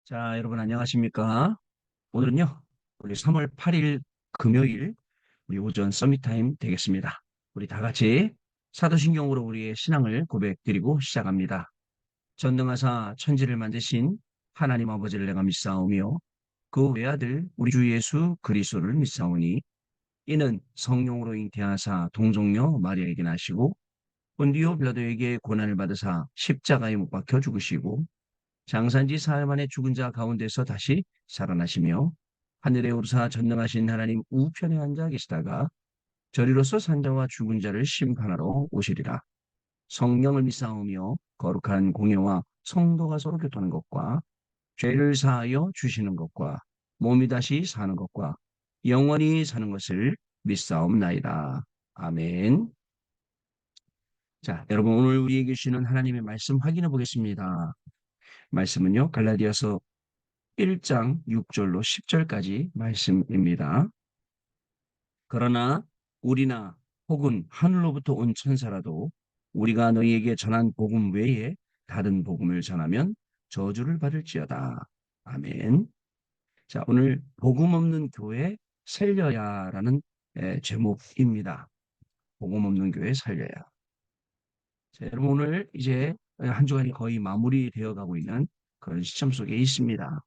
자, 여러분 안녕하십니까? 오늘은요, 우리 3월 8일 금요일 우리 오전 서밋 타임 되겠습니다. 우리 다 같이 사도신경으로 우리의 신앙을 고백드리고 시작합니다. 전능하사 천지를 만드신 하나님 아버지를 내가 믿사오며 그 외아들 우리 주 예수 그리스도를 믿사오니 이는 성령으로 잉태하사 동정녀 마리아에게 나시고 본디오 빌라도에게 고난을 받으사 십자가에 못 박혀 죽으시고 장산지 사흘 만에 죽은 자 가운데서 다시 살아나시며 하늘에 오르사 전능하신 하나님 우편에 앉아 계시다가 저리로서 산자와 죽은 자를 심판하러 오시리라. 성령을 믿사오며 거룩한 공예와 성도가 서로 교통하는 것과 죄를 사하여 주시는 것과 몸이 다시 사는 것과 영원히 사는 것을 믿사옵나이다. 아멘. 자, 여러분 오늘 우리에게 주시는 하나님의 말씀 확인해 보겠습니다. 말씀은요, 갈라디아서 1장 6절로 10절까지 말씀입니다. 그러나 우리나 혹은 하늘로부터 온 천사라도 우리가 너희에게 전한 복음 외에 다른 복음을 전하면 저주를 받을지어다. 아멘. 자, 오늘 복음 없는 교회 살려야라는 제목입니다. 복음 없는 교회 살려야. 자, 여러분 오늘 이제 한 주간이 거의 마무리되어 가고 있는 그런 시점 속에 있습니다.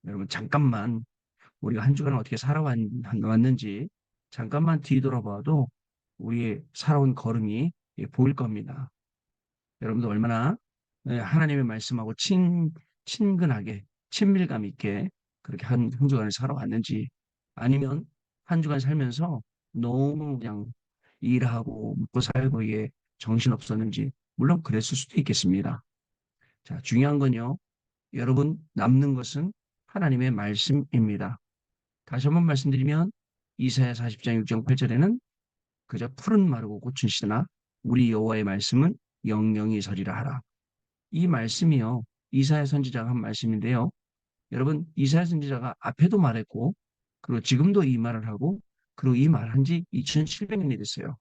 여러분 잠깐만 우리가 한 주간 어떻게 살아왔는지 잠깐만 뒤돌아봐도 우리의 살아온 걸음이 보일 겁니다. 여러분도 얼마나 하나님의 말씀하고 친근하게 친밀감 있게 그렇게 한 주간을 살아왔는지 아니면 한 주간 살면서 너무 그냥 일하고 먹고 살고 이게 정신없었는지 물론 그랬을 수도 있겠습니다. 자, 중요한 건요. 여러분 남는 것은 하나님의 말씀입니다. 다시 한번 말씀드리면 이사야 40장 6장 8절에는 그저 푸른 마르고 꽃은 시드나 우리 여호와의 말씀은 영영이 서리라 하라. 이 말씀이요. 이사야 선지자가 한 말씀인데요. 여러분 이사야 선지자가 앞에도 말했고 그리고 지금도 이 말을 하고 그리고 이 말한 지 2700년이 됐어요.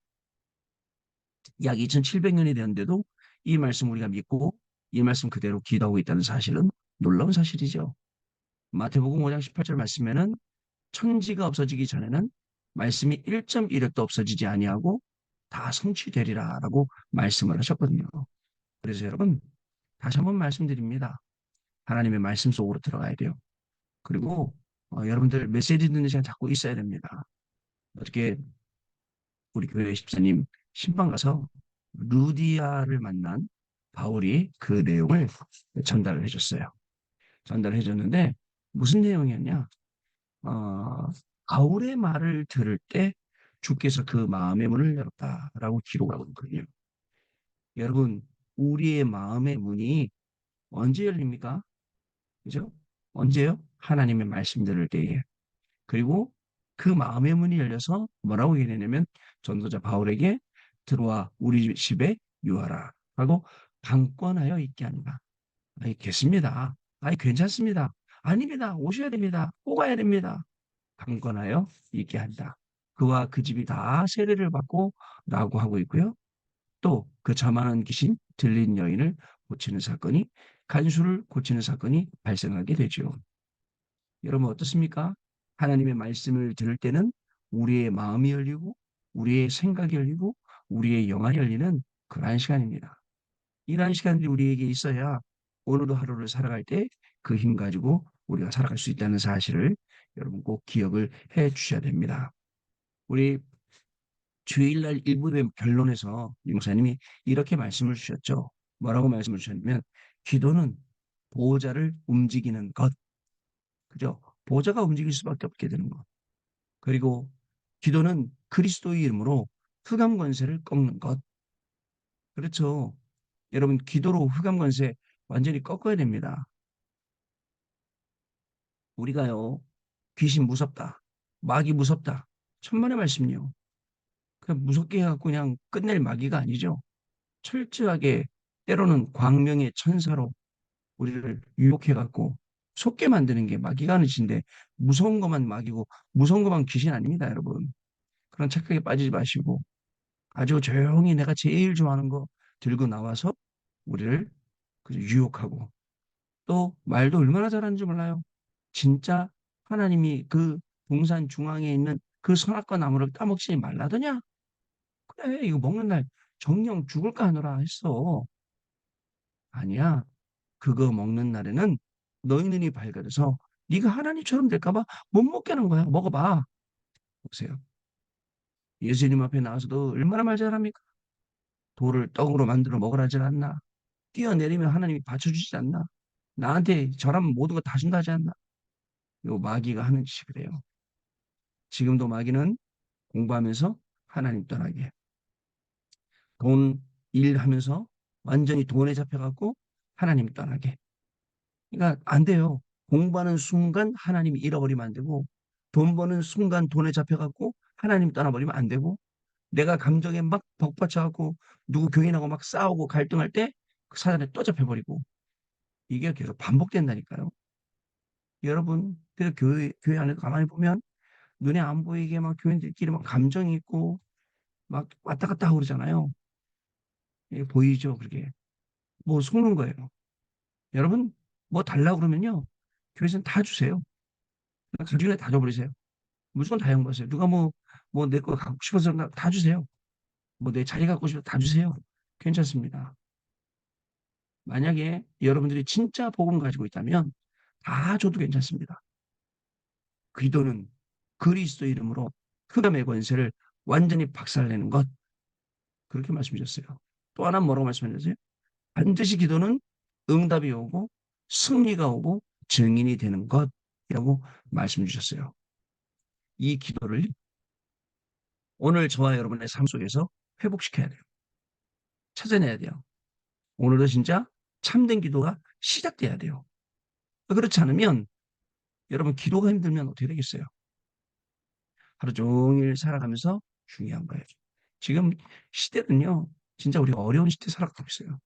약 2700년이 되었는데도 이 말씀 우리가 믿고 이 말씀 그대로 기도하고 있다는 사실은 놀라운 사실이죠. 마태복음 5장 18절 말씀에는 천지가 없어지기 전에는 말씀이 1.1획도 없어지지 아니하고 다 성취되리라라고 말씀을 하셨거든요. 그래서 여러분 다시 한번 말씀드립니다. 하나님의 말씀 속으로 들어가야 돼요. 그리고 여러분들 메시지 듣는 시간 자꾸 있어야 됩니다. 어떻게 우리 교회 집사님 신방 가서 루디아를 만난 바울이 그 내용을 전달을 해줬어요. 전달을 해줬는데 무슨 내용이었냐? 어, 바울의 말을 들을 때 주께서 그 마음의 문을 열었다라고 기록하고 있거든요. 여러분, 우리의 마음의 문이 언제 열립니까? 그죠? 언제요? 하나님의 말씀 들을 때에. 그리고 그 마음의 문이 열려서 뭐라고 얘기하냐면 전도자 바울에게 들어와 우리 집에 유하라 하고 방권하여 있게 하니라. 아니, 겠습니다. 아니, 괜찮습니다. 아닙니다. 오셔야 됩니다. 꼭 와야 됩니다. 강권하여 있게 한다. 그와 그 집이 다 세례를 받고 라고 하고 있고요. 또 그 자만한 귀신 들린 여인을 고치는 사건이 간수를 고치는 사건이 발생하게 되죠. 여러분 어떻습니까? 하나님의 말씀을 들을 때는 우리의 마음이 열리고 우리의 생각이 열리고 우리의 영혼이 열리는 그러한 시간입니다. 이러한 시간들이 우리에게 있어야 오늘도 하루를 살아갈 때 그 힘 가지고 우리가 살아갈 수 있다는 사실을 여러분 꼭 기억을 해 주셔야 됩니다. 우리 주일날 일부의 결론에서 이 목사님이 이렇게 말씀을 주셨죠. 뭐라고 말씀을 주셨냐면 기도는 보호자를 움직이는 것. 그죠? 보호자가 움직일 수밖에 없게 되는 것. 그리고 기도는 그리스도의 이름으로 흑암 권세를 꺾는 것. 그렇죠. 여러분 기도로 흑암 권세 완전히 꺾어야 됩니다. 우리가요. 귀신 무섭다. 마귀 무섭다. 천만의 말씀이요. 그냥 무섭게 해갖고 그냥 끝낼 마귀가 아니죠. 철저하게 때로는 광명의 천사로 우리를 유혹해갖고 속게 만드는 게 마귀가 하는 짓인데 무서운 것만 마귀고 무서운 것만 귀신 아닙니다, 여러분. 그런 착각에 빠지지 마시고 아주 조용히 내가 제일 좋아하는 거 들고 나와서 우리를 유혹하고 또 말도 얼마나 잘하는지 몰라요. 진짜 하나님이 그 동산 중앙에 있는 그 선악과 나무를 따먹지 말라더냐? 그래, 이거 먹는 날 정령 죽을까 하노라 했어. 아니야. 그거 먹는 날에는 너희 눈이 밝아져서 네가 하나님처럼 될까 봐 못 먹게 하는 거야. 먹어봐. 보세요. 예수님 앞에 나와서도 얼마나 말 잘합니까? 돌을 떡으로 만들어 먹으라질 않나? 뛰어내리면 하나님이 받쳐주지 않나? 나한테 절하면 모든 거 다 준다 하지 않나? 요 마귀가 하는 짓이 그래요. 지금도 마귀는 공부하면서 하나님 떠나게. 돈 일하면서 완전히 돈에 잡혀갖고 하나님 떠나게. 그러니까 안 돼요. 공부하는 순간 하나님 잃어버리면 안 되고, 돈 버는 순간 돈에 잡혀갖고 하나님 떠나버리면 안 되고, 내가 감정에 막 벅받쳐갖고 누구 교인하고 막 싸우고 갈등할 때 그 사단에 또 잡혀버리고, 이게 계속 반복된다니까요. 여러분, 그래서 교회 안에 가만히 보면 눈에 안 보이게 막 교인들끼리 막 감정이 있고 막 왔다 갔다 하고 그러잖아요. 이게 보이죠, 그게. 뭐 속는 거예요. 여러분, 뭐 달라고 그러면요. 교회에서는 다 주세요. 가중에 다 줘버리세요. 무조건 다 양보하세요. 누가 뭐 내 거 갖고 싶어서 다 주세요. 뭐 내 자리 갖고 싶어서 다 주세요. 괜찮습니다. 만약에 여러분들이 진짜 복음 가지고 있다면 다 줘도 괜찮습니다. 기도는 그리스도 이름으로 흑암의 권세를 완전히 박살내는 것. 그렇게 말씀 주셨어요. 또 하나 뭐라고 말씀하셨어요? 반드시 기도는 응답이 오고 승리가 오고 증인이 되는 것이라고 말씀 주셨어요. 이 기도를 오늘 저와 여러분의 삶 속에서 회복시켜야 돼요. 찾아내야 돼요. 오늘도 진짜 참된 기도가 시작돼야 돼요. 그렇지 않으면 여러분 기도가 힘들면 어떻게 되겠어요? 하루 종일 살아가면서 중요한 거예요. 지금 시대는요, 진짜 우리가 어려운 시대에 살아가고 있어요.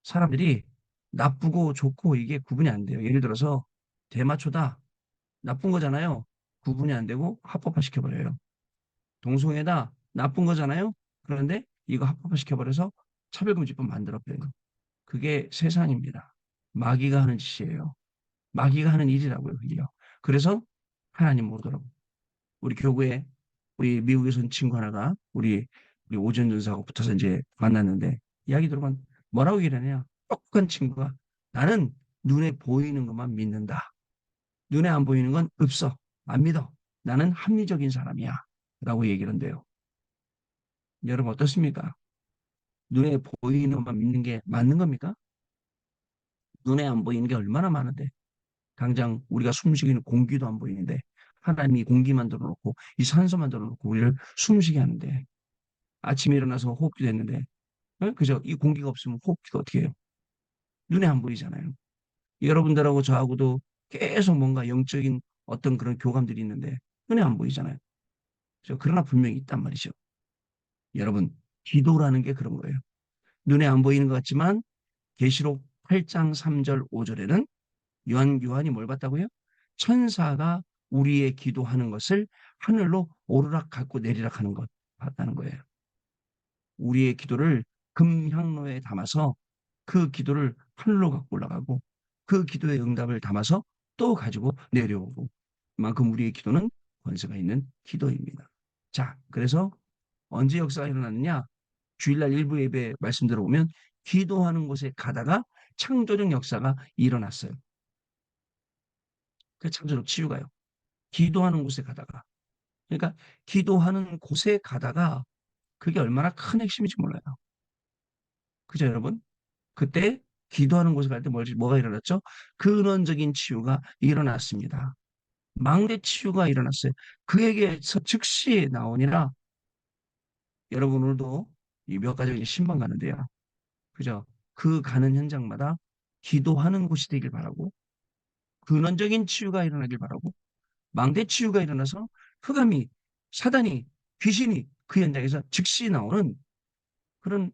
사람들이 나쁘고 좋고 이게 구분이 안 돼요. 예를 들어서 대마초다. 나쁜 거잖아요. 구분이 안 되고 합법화 시켜버려요. 동성애다. 나쁜 거잖아요. 그런데 이거 합법화 시켜버려서 차별금지법 만들어버려요. 그게 세상입니다. 마귀가 하는 짓이에요. 마귀가 하는 일이라고요. 그게요. 그래서 하나님 모르더라고. 우리 교구에 우리 미국에서 온 친구 하나가 우리 오전 전사하고 붙어서 이제 만났는데 이야기 들어보면 뭐라고 얘기를 하냐. 똑똑한 친구가 나는 눈에 보이는 것만 믿는다. 눈에 안 보이는 건 없어. 안 믿어. 나는 합리적인 사람이야. 라고 얘기를 한대요. 여러분 어떻습니까? 눈에 보이는 것만 믿는 게 맞는 겁니까? 눈에 안 보이는 게 얼마나 많은데. 당장 우리가 숨쉬기는 공기도 안 보이는데 하나님이 공기 만들어 놓고 이 산소 만들어 놓고 우리를 숨쉬게 하는데 아침에 일어나서 호흡기도 했는데 그죠? 이 공기가 없으면 호흡기도 어떻게 해요? 눈에 안 보이잖아요. 여러분들하고 저하고도 계속 뭔가 영적인 어떤 그런 교감들이 있는데 눈에 안 보이잖아요. 그러나 분명히 있단 말이죠. 여러분, 기도라는 게 그런 거예요. 눈에 안 보이는 것 같지만 계시록 8장 3절 5절에는 요한이 뭘 봤다고요? 천사가 우리의 기도하는 것을 하늘로 오르락 갖고 내리락 하는 것 봤다는 거예요. 우리의 기도를 금향로에 담아서 그 기도를 하늘로 갖고 올라가고 그 기도의 응답을 담아서 또 가지고 내려오고 그만큼 우리의 기도는 권세가 있는 기도입니다. 자, 그래서 언제 역사가 일어났느냐? 주일날 일부 예배 말씀 들어보면 기도하는 곳에 가다가 창조적 역사가 일어났어요. 그 창조적 치유가요. 기도하는 곳에 가다가. 그러니까 기도하는 곳에 가다가 그게 얼마나 큰 핵심인지 몰라요. 그죠, 여러분? 그때 기도하는 곳에 갈 때 뭐가 일어났죠? 근원적인 치유가 일어났습니다. 망대 치유가 일어났어요. 그에게서 즉시 나오니라 여러분 오늘도 이 몇 가지 신방 가는데요. 그죠? 그 가는 현장마다 기도하는 곳이 되길 바라고 근원적인 치유가 일어나길 바라고 망대 치유가 일어나서 흑암이 사단이 귀신이 그 현장에서 즉시 나오는 그런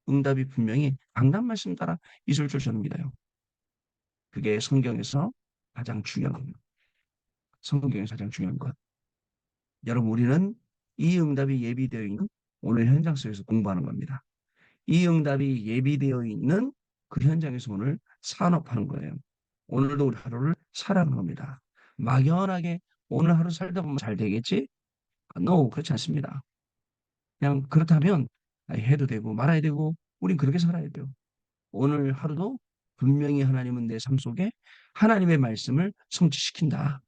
응답이 분명히 강단 말씀 따라 있을 줄 저는 믿어요. 그게 성경에서 가장 중요한 겁니다. 성경에서 가장 중요한 것. 여러분 우리는 이 응답이 예비되어 있는 오늘 현장 속에서 공부하는 겁니다. 이 응답이 예비되어 있는 그 현장에서 오늘 산업하는 거예요. 오늘도 우리 하루를 살아가는 겁니다. 막연하게 오늘 하루 살다 보면 잘 되겠지? No, 그렇지 않습니다. 그냥 그렇다면 해도 되고 말아야 되고 우린 그렇게 살아야 돼요. 오늘 하루도 분명히 하나님은 내 삶 속에 하나님의 말씀을 성취시킨다.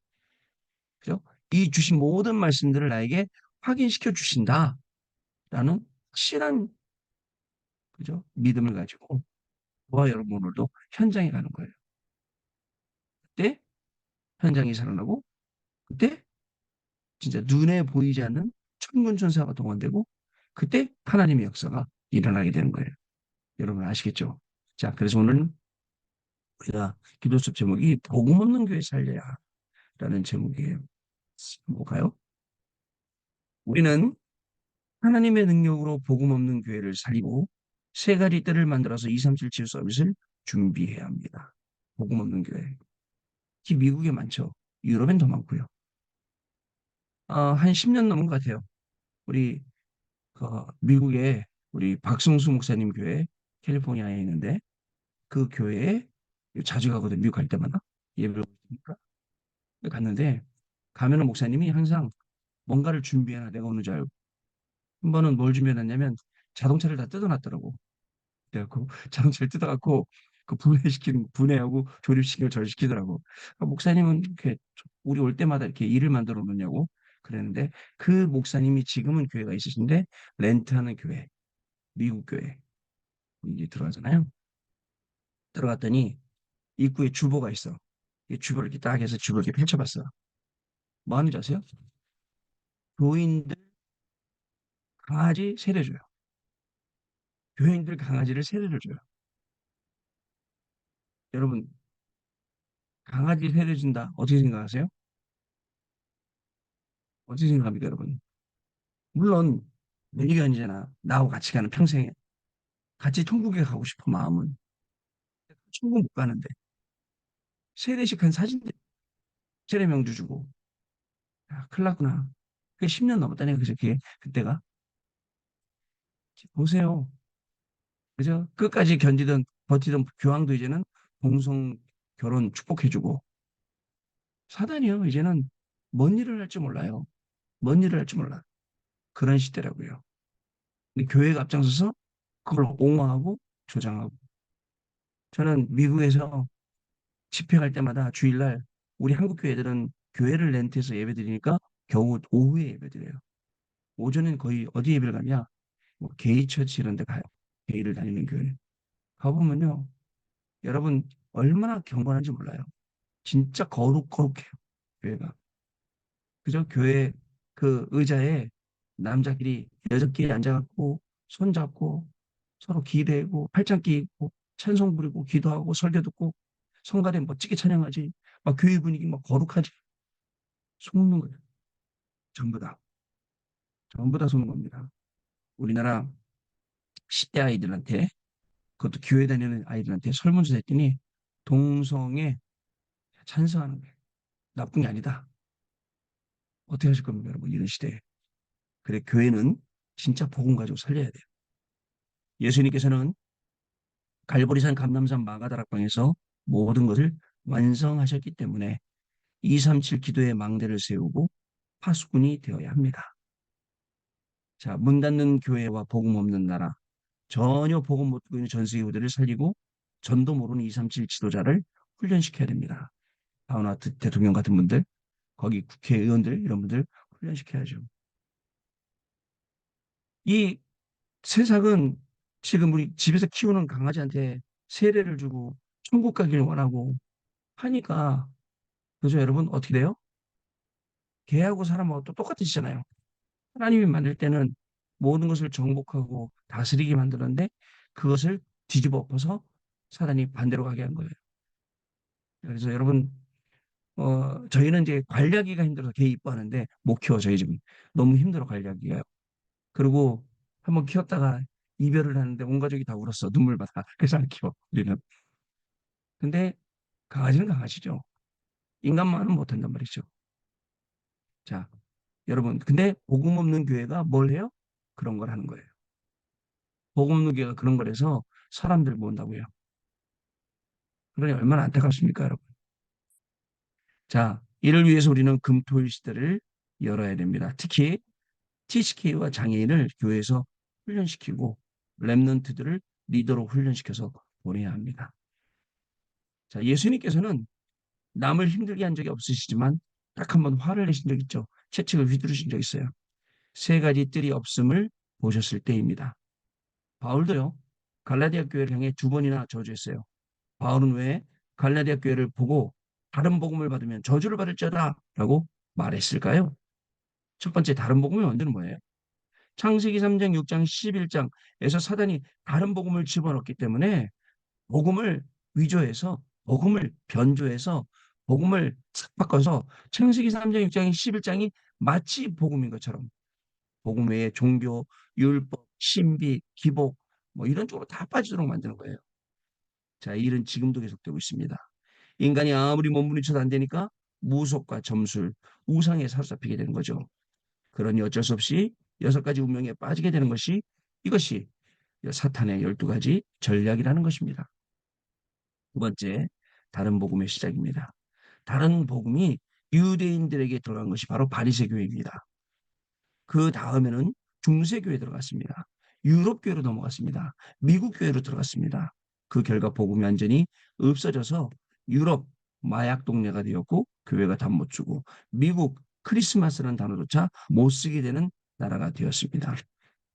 그죠? 이 주신 모든 말씀들을 나에게 확인시켜 주신다라는 확실한 그죠? 믿음을 가지고 저와 여러분 오늘도 현장에 가는 거예요. 그때 현장이 살아나고 그때 진짜 눈에 보이지 않는 천군 천사가 동원되고 그때 하나님의 역사가 일어나게 되는 거예요. 여러분 아시겠죠? 자, 그래서 오늘 우리가 기도 수업 제목이 복음 없는 교회 살려야라는 제목이에요. 볼까요? 우리는 하나님의 능력으로 복음 없는 교회를 살리고 세 가지 뜰을 만들어서 237 치유 서비스를 준비해야 합니다. 복음 없는 교회. 특히 미국에 많죠. 유럽엔 더 많고요. 한 10년 넘은 것 같아요. 우리 미국에 우리 박성수 목사님 교회 캘리포니아에 있는데 그 교회에 자주 가거든. 미국 갈 때마다 예배를 보니까 갔는데 가면은 목사님이 항상 뭔가를 준비해놔. 내가 오는 줄 알고. 한 번은 뭘 준비해놨냐면 자동차를 다 뜯어놨더라고. 그래갖고 자동차를 뜯어갖고 그 분해하고 조립시키고 절시키더라고. 목사님은 이렇게 우리 올 때마다 이렇게 일을 만들어 놓냐고 그랬는데 그 목사님이 지금은 교회가 있으신데 렌트하는 교회, 미국 교회 이제 들어가잖아요. 들어갔더니 입구에 주보가 있어. 이 주보를 이렇게 딱 해서 주보를 이렇게 펼쳐봤어. 뭐 하는지 아세요? 교인들 강아지 세례줘요. 교인들 강아지를 세례를 줘요. 여러분 강아지 세례준다. 어떻게 생각하세요? 어떻게 생각합니까, 여러분? 물론 얘기가 아니잖아. 나하고 같이 가는 평생에 같이 천국에 가고 싶어 마음은 천국 못 가는데 세례식 한 사진 세례 명주 주고 야, 큰일 났구나. 그게 10년 넘었다니까 그게 그때가 보세요. 그죠? 끝까지 견디던 버티던 교황도 이제는 동성 결혼 축복해주고 사단이요 이제는 뭔 일을 할지 몰라요. 뭔 일을 할지 몰라. 그런 시대라고요. 근데 교회가 앞장서서 그걸 옹호하고 조장하고 저는 미국에서 집회 갈 때마다 주일날 우리 한국 교회들은 교회를 렌트해서 예배 드리니까 겨우 오후에 예배 드려요. 오전엔 거의 어디 예배를 가냐? 뭐 게이 처치 이런 데 가요. 게이를 다니는 교회. 가보면요. 여러분 얼마나 경건한지 몰라요. 진짜 거룩해요. 교회가. 그저 교회 그 의자에 남자끼리 여자끼리 앉아갖고 손잡고 서로 기대고 팔짱 끼고 찬송 부리고 기도하고 설교 듣고 성가대 멋지게 찬양하지. 막 교회 분위기 막 거룩하지. 속는 거예요. 전부 다. 전부 다 속는 겁니다. 우리나라 10대 아이들한테 그것도 교회 다니는 아이들한테 설문조사 했더니 동성애 찬성하는 거예요. 나쁜 게 아니다. 어떻게 하실 겁니까, 여러분? 이런 시대에. 그래, 교회는 진짜 복음 가지고 살려야 돼요. 예수님께서는 갈보리산 감람산 마가다락방에서 모든 것을 완성하셨기 때문에 237 기도의 망대를 세우고 파수꾼이 되어야 합니다. 자, 문 닫는 교회와 복음 없는 나라, 전혀 복음 못 듣고 있는 전세 이후들을 살리고 전도 모르는 237 지도자를 훈련시켜야 됩니다. 다우나 대통령 같은 분들, 거기 국회의원들 이런 분들 훈련시켜야죠. 이 세상은 지금 우리 집에서 키우는 강아지한테 세례를 주고 천국 가길 원하고 하니까 그죠 여러분 어떻게 돼요? 개하고 사람하고 또 똑같으시잖아요. 하나님이 만들 때는 모든 것을 정복하고 다스리게 만들었는데 그것을 뒤집어 엎어서 사단이 반대로 가게 한 거예요. 그래서 여러분 저희는 이제 관리하기가 힘들어서 개 이뻐하는데 못 키워 저희 집은 너무 힘들어 관리하기가요. 그리고 한번 키웠다가 이별을 하는데 온 가족이 다 울었어 눈물 받아 그래서 안 키워 우리는. 근데 강아지는 강아지죠. 인간만은 못한단 말이죠. 자, 여러분 근데 복음 없는 교회가 뭘 해요? 그런 걸 하는 거예요. 복음 없는 교회가 그런 걸 해서 사람들 모은다고요. 그러니 얼마나 안타깝습니까, 여러분? 자, 이를 위해서 우리는 금토일 시대를 열어야 됩니다. 특히 TCK와 장애인을 교회에서 훈련시키고 랩런트들을 리더로 훈련시켜서 보내야 합니다. 자, 예수님께서는 남을 힘들게 한 적이 없으시지만 딱 한 번 화를 내신 적 있죠. 채찍을 휘두르신 적 있어요. 세 가지 뜰이 없음을 보셨을 때입니다. 바울도요. 갈라디아 교회를 향해 두 번이나 저주했어요. 바울은 왜 갈라디아 교회를 보고 다른 복음을 받으면 저주를 받을지어다 라고 말했을까요? 첫 번째 다른 복음의 원조는 뭐예요? 창세기 3장, 6장, 11장에서 사단이 다른 복음을 집어넣기 때문에 복음을 위조해서 복음을 변조해서 복음을 싹 바꿔서 창세기 3장, 6장, 11장이 마치 복음인 것처럼 복음 외에 종교, 율법, 신비, 기복 뭐 이런 쪽으로 다 빠지도록 만드는 거예요. 자, 이 일은 지금도 계속되고 있습니다. 인간이 아무리 몸부림쳐도 안 되니까 무속과 점술, 우상에 사로잡히게 되는 거죠. 그러니 어쩔 수 없이 6가지 운명에 빠지게 되는 것이 이것이 사탄의 12가지 전략이라는 것입니다. 두 번째, 다른 복음의 시작입니다. 다른 복음이 유대인들에게 들어간 것이 바로 바리새교회입니다. 그 다음에는 중세교회 들어갔습니다. 유럽교회로 넘어갔습니다. 미국교회로 들어갔습니다. 그 결과 복음이 완전히 없어져서 유럽 마약 동네가 되었고 교회가 답 못 주고 미국 크리스마스라는 단어조차 못 쓰게 되는 나라가 되었습니다.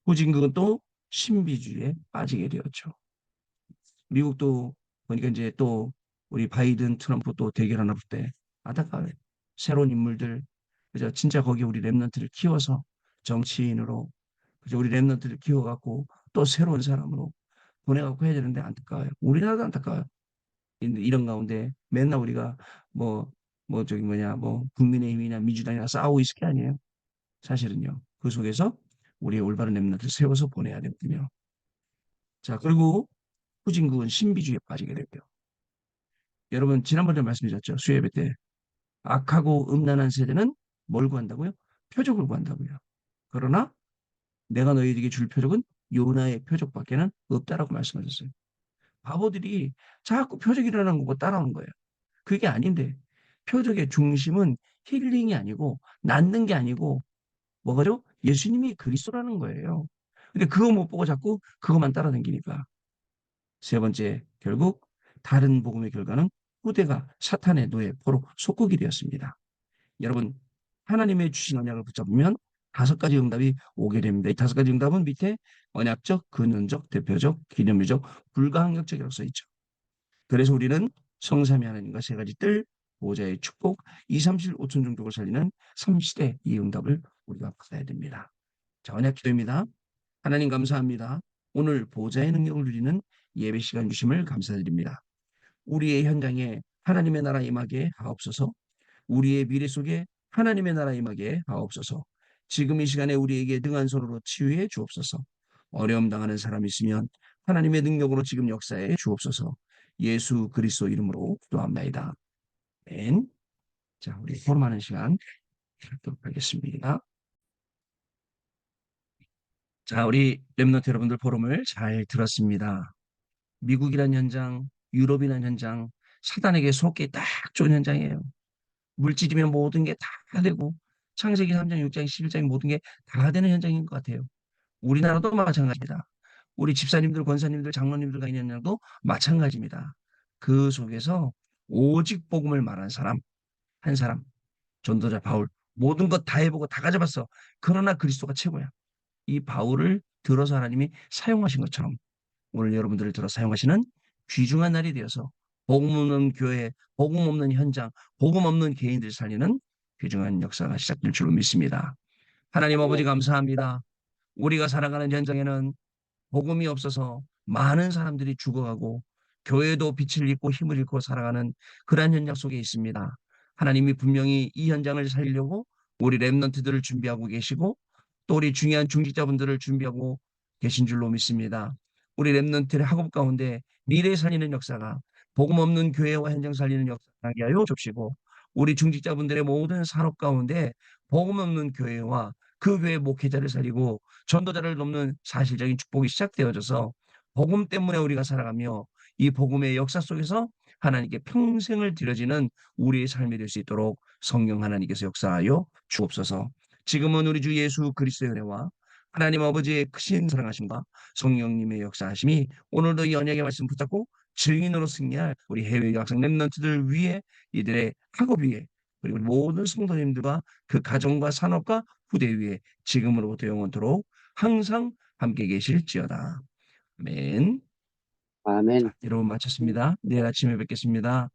후진국은 또 신비주의에 빠지게 되었죠. 미국도 보니까 이제 또 우리 바이든 트럼프 또 대결하나 볼 때 안타까워요. 새로운 인물들 그죠? 진짜 거기 우리 랩런트를 키워서 정치인으로 그죠? 우리 랩런트를 키워갖고 또 새로운 사람으로 보내갖고 해야 되는데 안타까워요. 우리나라도 안타까워요. 이런 가운데 맨날 우리가 뭐, 뭐 저기 뭐냐 뭐 국민의힘이나 민주당이나 싸우고 있을 게 아니에요. 사실은요. 그 속에서 우리의 올바른 랩런트를 세워서 보내야 되거든요. 자, 그리고 후진국은 신비주의에 빠지게 되고요. 여러분 지난번에 말씀드렸죠. 수요예배 때 악하고 음란한 세대는 뭘 구한다고요? 표적을 구한다고요. 그러나 내가 너희에게 줄 표적은 요나의 표적밖에는 없다라고 말씀하셨어요. 바보들이 자꾸 표적 일어나는 거 따라오는 거예요. 그게 아닌데 표적의 중심은 힐링이 아니고 낫는 게 아니고 뭐가죠? 예수님이 그리스도라는 거예요. 근데 그거 못 보고 자꾸 그것만 따라다니니까. 세 번째, 결국 다른 복음의 결과는 후대가 사탄의 노예, 포로 속국이 되었습니다. 여러분, 하나님의 주신 언약을 붙잡으면 5가지 응답이 오게 됩니다. 이 5가지 응답은 밑에 언약적, 근원적, 대표적, 기념유적, 불가항력적이라고 써 있죠. 그래서 우리는 성삼위 하나님과 3가지 뜰, 보좌의 축복, 2, 3, 7, 5천 종족을 살리는 3시대 이 응답을 우리가 받아야 됩니다. 자, 언약 기도입니다. 하나님 감사합니다. 오늘 보좌의 능력을 누리는 예배 시간 주심을 감사드립니다. 우리의 현장에 하나님의 나라 임하게 하옵소서. 우리의 미래 속에 하나님의 나라 임하게 하옵소서. 지금 이 시간에 우리에게 등한 손으로 치유해 주옵소서. 어려움 당하는 사람이 있으면 하나님의 능력으로 지금 역사해 주옵소서. 예수 그리스도 이름으로 기도합니다. 아멘. 자, 우리 포럼하는 시간 갖도록 하겠습니다. 자, 우리 랩런트 여러분들 포럼을 잘 들었습니다. 미국이란 현장, 유럽이란 현장, 사단에게 속기 딱 좋은 현장이에요. 물질이면 모든 게 다 되고 창세기 3장, 6장, 11장의 모든 게 다 되는 현장인 것 같아요. 우리나라도 마찬가지입니다. 우리 집사님들, 권사님들, 장로님들과 있는 현장도 마찬가지입니다. 그 속에서 오직 복음을 말한 사람, 한 사람, 전도자 바울, 모든 것 다 해보고 다 가져봤어. 그러나 그리스도가 최고야. 이 바울을 들어서 하나님이 사용하신 것처럼 오늘 여러분들을 들어 사용하시는 귀중한 날이 되어서 복음 없는 교회, 복음 없는 현장, 복음 없는 개인들 살리는 귀중한 역사가 시작될 줄로 믿습니다. 하나님 아버지 감사합니다. 우리가 살아가는 현장에는 복음이 없어서 많은 사람들이 죽어가고 교회도 빛을 잃고 힘을 잃고 살아가는 그러한 현장 속에 있습니다. 하나님이 분명히 이 현장을 살리려고 우리 랩런트들을 준비하고 계시고 또 우리 중요한 중직자분들을 준비하고 계신 줄로 믿습니다. 우리 랩런트의 학업 가운데 미래 살리는 역사가 복음 없는 교회와 현장 살리는 역사가 나게 하여 줍시고 우리 중직자분들의 모든 산업 가운데 복음 없는 교회와 그 교회 목회자를 살리고 전도자를 돕는 사실적인 축복이 시작되어져서 복음 때문에 우리가 살아가며 이 복음의 역사 속에서 하나님께 평생을 드려지는 우리의 삶이 될 수 있도록 성령 하나님께서 역사하여 주옵소서. 지금은 우리 주 예수 그리스도의 은혜와 하나님 아버지의 크신 사랑하심과 성령님의 역사하심이 오늘도 이 언약의 말씀 붙잡고 증인으로 승리할 우리 해외 학생 랩런트들 위해, 이들의 학업 위에, 그리고 모든 성도님들과 그 가정과 산업과 후대 위에 지금으로부터 영원토록 항상 함께 계실지어다. 아멘. 자, 아멘. 여러분 마쳤습니다. 내일 아침에 뵙겠습니다.